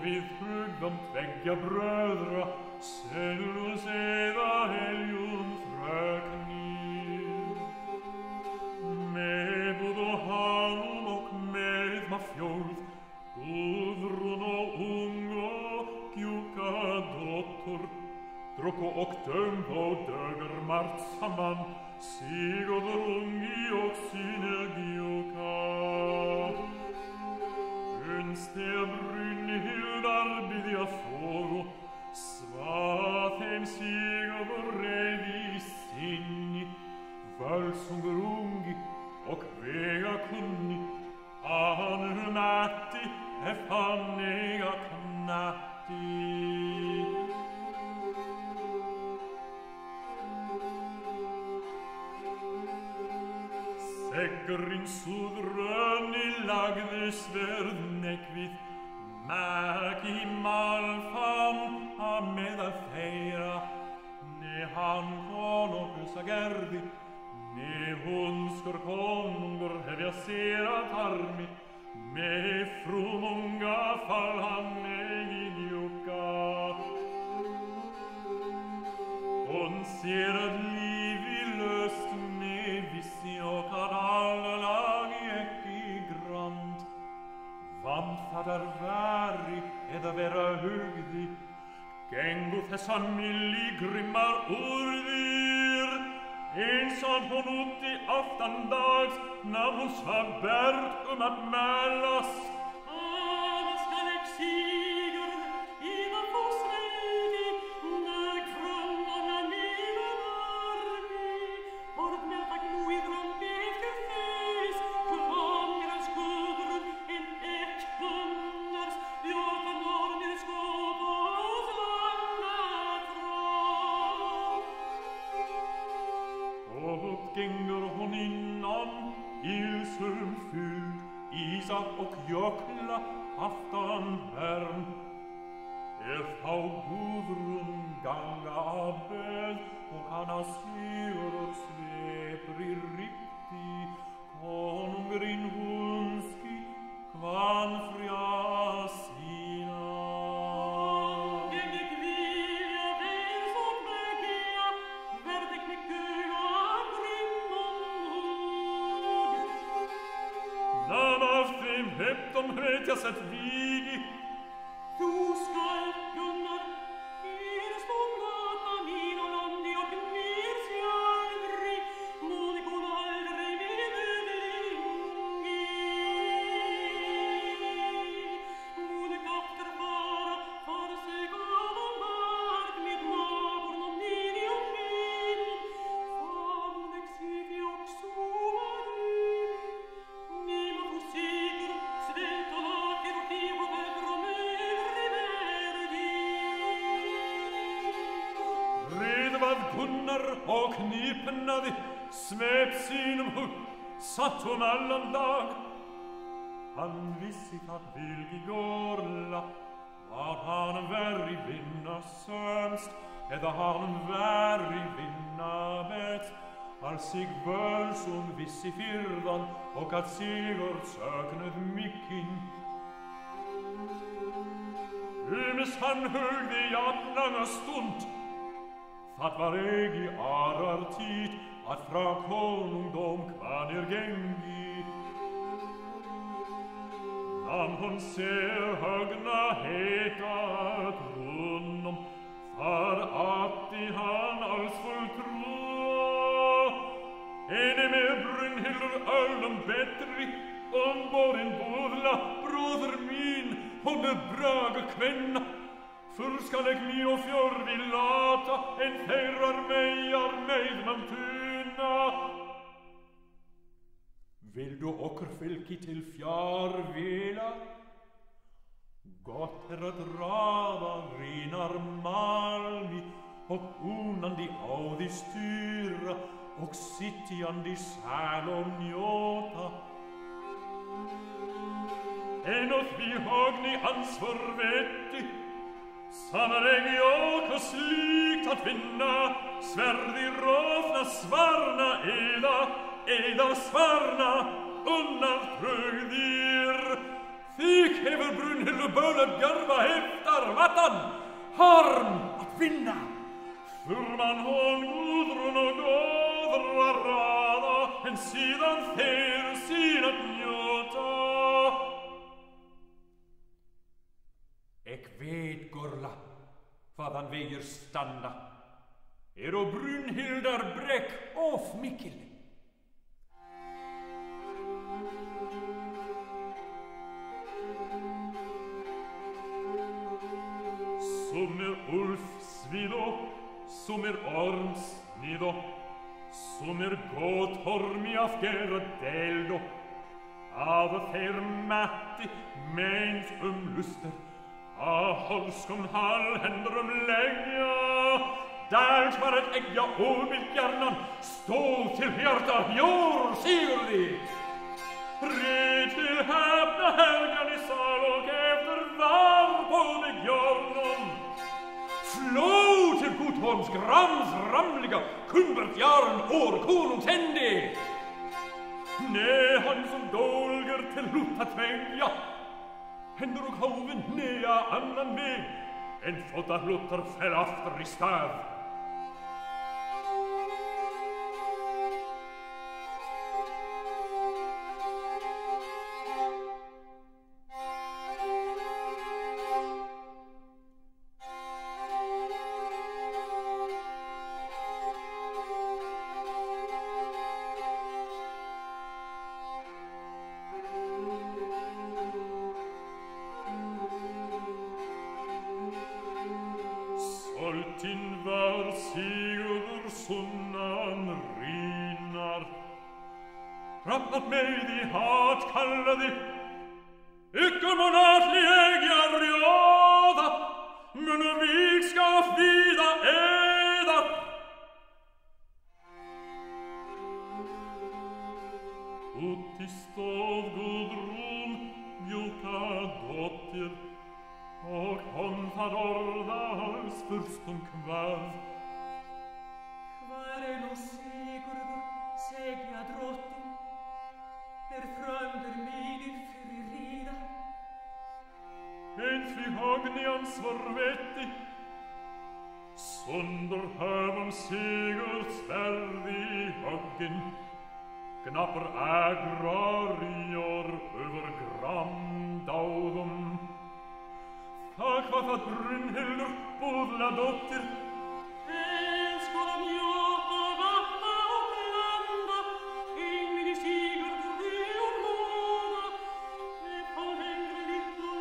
við hugðum tveggja bröðra, Sellus eða Heljum fröknir. Með og Hanun og með Mafjórð, Guðrún og ung og gjúka dóttur, Drukku og dömb og dögur margt saman, Sigurður ungi og synir gjúka. Uns der Brynhildar bidja fóru, svað þeim Sigurður reið í sinni, völsungur ungi og vega kunni, hann mætti ef hann eiga knatti. Seggurinn súðrönni lagði sverðnekvið, Mæki malfam að meðal þeirra, Ne hann konungusa gerði, Ne hunskur konungur hefja sér að harmi, Með frumunga fall hann egin júka. Hon ser að lífi löst med vissi og að alla lagi ekki grand. Vant það væri eða vera hugði, gengu þessa milli grimmar urðir. Eins og hon úti aftan dags, nam hon svar berg að mælast. Vad skal eg Sigurd, I var fosregi, Nøg frömmarna nere varmi, Ordnert ak nú I drömmi eftir þess, Kvangrans Guðrun en ek hunnars, Björn nornir skop og landa frá. Og gengur hon innan, ilsum fylld, Isak og Jökla aftan vern. Þá Guðrún ganga að bed, og hana Sigurður svepur í rikti, konungurinn hunski, kvanfrja sína. Geng ek vilja vel så begea, Verd ek med guga grimm og Nam af þeim heptum hetja sett vigi, Du skal, Gunnar, Eres på gata min og landi og nir sjaldri, Må det gå aldri med ødelingi. Må det kapter fara, fara seg av og mark, Med nabor og nini og minon, Famon ek siti også var inn. Nima for sigur, svelt og laker og liv og bøker og møvri verdi. Redvad Gunnar og knipnaði, svep sínum hugg, satt allan dag. Hann vissi það vilgi gorla, var hann verri vinna sömst, eða hann verri vinna best. All sig völsung vissi fyrdan, og að Sigurd söknuð mikinn. Hann hugði jafnlanga stund, það var ekki aðrar tíð, að frá konungdóm hvanir gengi. Nam hon ser högna heta grunnum, þar átti hann alls full trú. Eini með Brynhildur öllum betri, borinn búðla, bróður mín, hún braga kvenna. Fyrr skal eg mi og fjörvi lata, en þeirrar mejar meðmam tuna. Vil du okkur fylgi til fjarvila? Gott að draða rinar malmi, og unandi á því styra, og sitjandi sæl og njóta. En og því hogni ansvar vetti, Samar egi okkur slíkt að finna, Sverði rofna svarna eða svarna unnar trögðir. Þig hefur Brynhildur bönat gjörva heftar vattan, harm att vinna. Furman hon Gudrun och gådra rada, en sidan fer sin att njöta. Ek vet, Gurla, vad han väger standa. Och Brynhildar bräck of mikkel. Som Ulf svido, som Orms nido, som Gothormi afgera deldo. Av þeir matti meins luster, a holskum hall händer lägga. Där var ett äggja ovilt hjärnan, stå till hjärta, jord Sigurdi. Red till häpna helgan i sal och efter var på mig hjärnan. Flå till Gotholms grams ramliga, Kumbert jarn år konungs hände. Nej, han som dolger till lutta tvänga, händer och hoven nea annan väg, en flotta luttar fäll after i stav. Soltin var Sigurdur sunnan rinar. Rappnat mig de hat kallade, icke monatlig ägjar rjöda, men vik ska vida äda. Ut i stad Gudrun, Björka dotter, och hon har ordals förstum kvav. Kvar är Sigurdur, segja drottin, frönder minin för rida. En fri hagnian svarvetti, sonder hövam Sigurds svärd i haggen, knapper agrarior över gramdaudum. Tack vad att Brynhildur bodla dotter, Älskar njöta, vattna och landa, ingen i Sigurd rör måna, det får längre litt och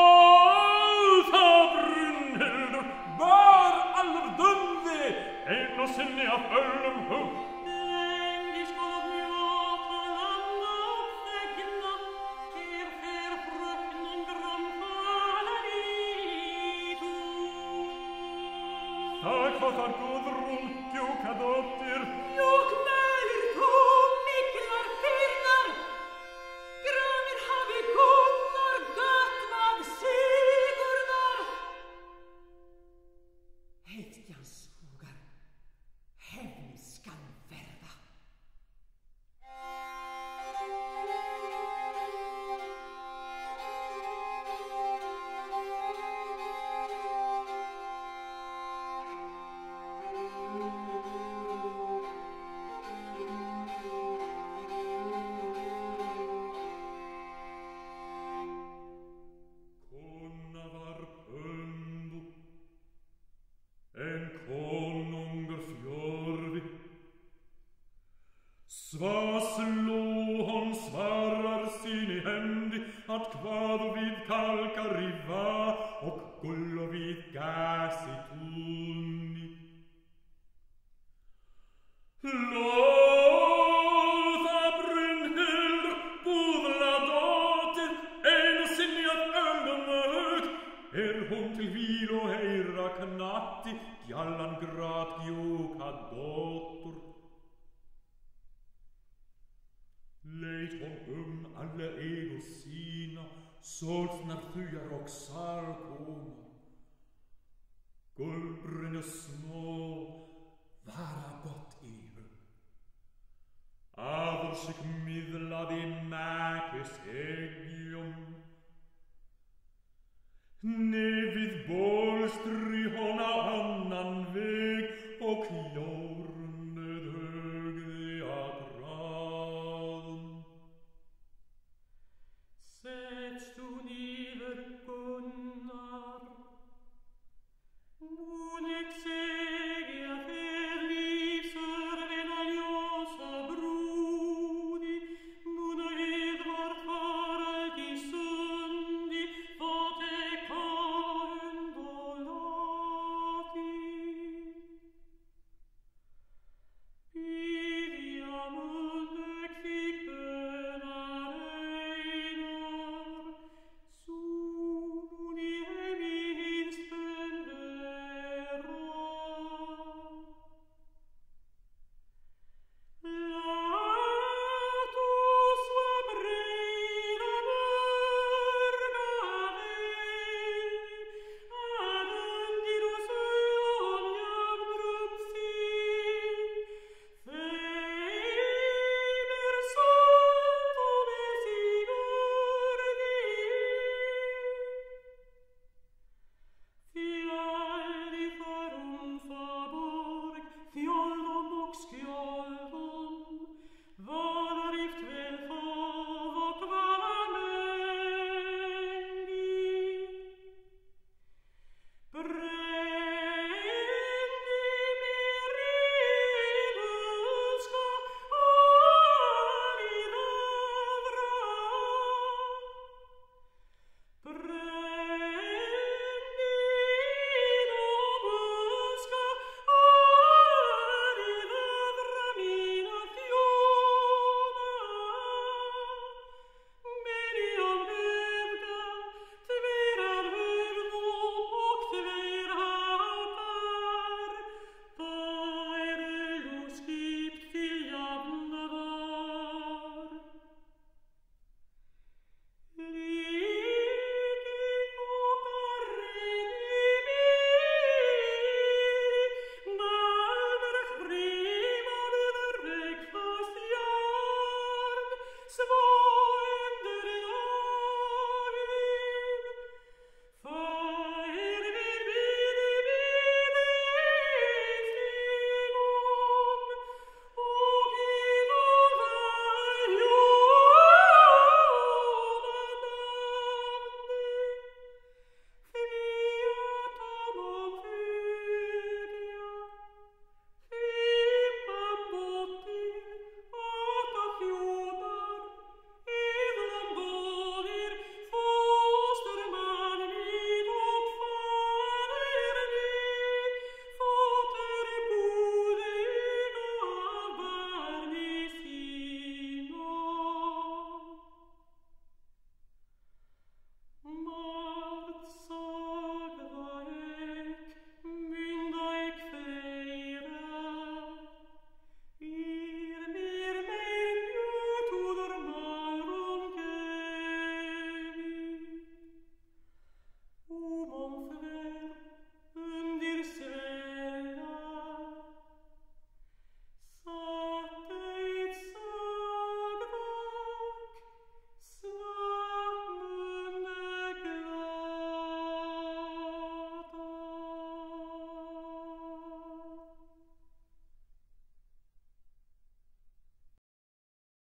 Låta Brynhildur bör aller dömde, en och sinne av öllum hugg. Tack vad att Gudrun, Björka dotter, Jag mäler på miklar firnar, granir har vi gunnar, gött vad Sigurdar. Heidjans skogar, hävn skall värva. En konungur fjörvi, Svaslå hon svarar sin i händi, att kvad vid kalkar i va, och gull vid gas i tunni. Låta Brynhildur bodla dotter, en och sin i att ögonmög, hon till vil och heira knatti, gjallan grat Björka dotter. Leit hon alla ägor sina, solfnar fyar och sarkona. Guldbrynja små, vara gott í hug. Aður sig miðlaði makis egjum, nefið bólstri hon á annan veg og hjórnuð hugði að ráðum. Setst du niður, Gunnar, mun eg segja þér lífsörvina ljósa brúði, mun Edvard faralt í sundi, þótt eg kund og lati. Bíðja mun eg þig bönar einar, sú mun ég minst bön vera. Latus var breda mörga vegi, ad undirus öon jafnrum sig. Feiber santo desigurdi, Fialdi farum faborg, fjoldum og skjoldum, valrift vel fav og kvalamengi. Brendi mer ribuska alidavra. Brendi nobuska alidavra mina fiona. Meniam vevga, tverar vevnum og tverar par, Paerelu skipt til jafna var. Ligi og arredi miri, Malmer frimaður vegfast jarn,